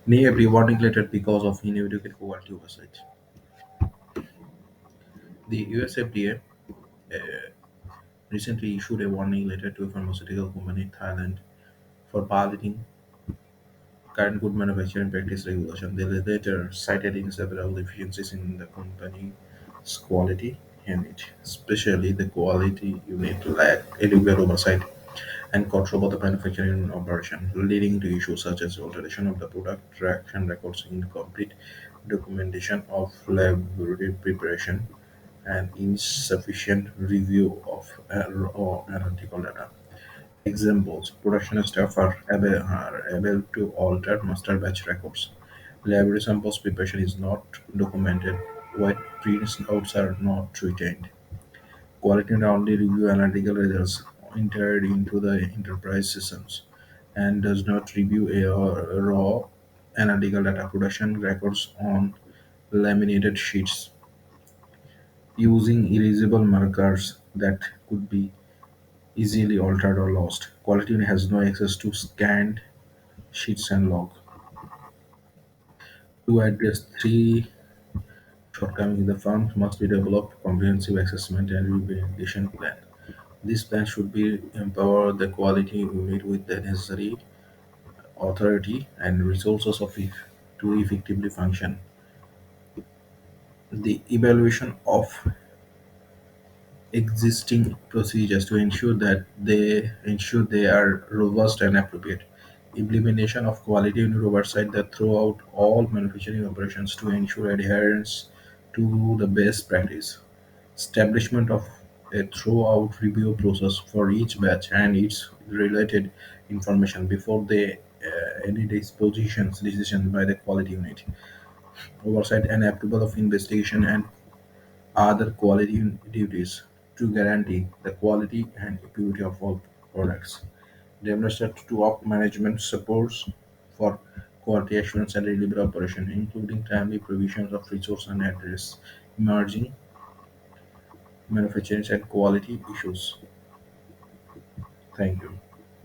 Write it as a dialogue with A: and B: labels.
A: May FDA warning letter because of inadequate quality oversight. The US FDA recently issued a warning letter to a pharmaceutical company in Thailand for violating current good manufacturing practice regulation. The letter cited in several deficiencies in the company's quality unit, especially the quality unit lacked adequate oversight and control of the manufacturing operation, leading to issues such as alteration of the product, traction records, incomplete documentation of laboratory preparation, and insufficient review of raw analytical data. Examples: production staff are able to alter master batch records. Laboratory samples preparation is not documented. White printouts are not retained. Quality only review analytical results entered into the enterprise systems and does not review a raw analytical data production records on laminated sheets using erasable markers that could be easily altered or lost. Quality has no access to scanned sheets and log. To address three shortcomings, the firm must be develop comprehensive assessment and remediation plan. This plan should be empower the quality unit with the necessary authority and resources to effectively function. The evaluation of existing procedures to ensure they are robust and appropriate. Implementation of quality unit oversight that throughout all manufacturing operations to ensure adherence to the best practice. Establishment of a throughout review process for each batch and its related information before any dispositions decision by the quality unit. Oversight and approval of investigation and other quality duties to guarantee the quality and purity of all products. Demonstrate to up management supports for quality assurance and reliable operation, including timely provisions of resource and address emerging manufacturing and quality issues. Thank you.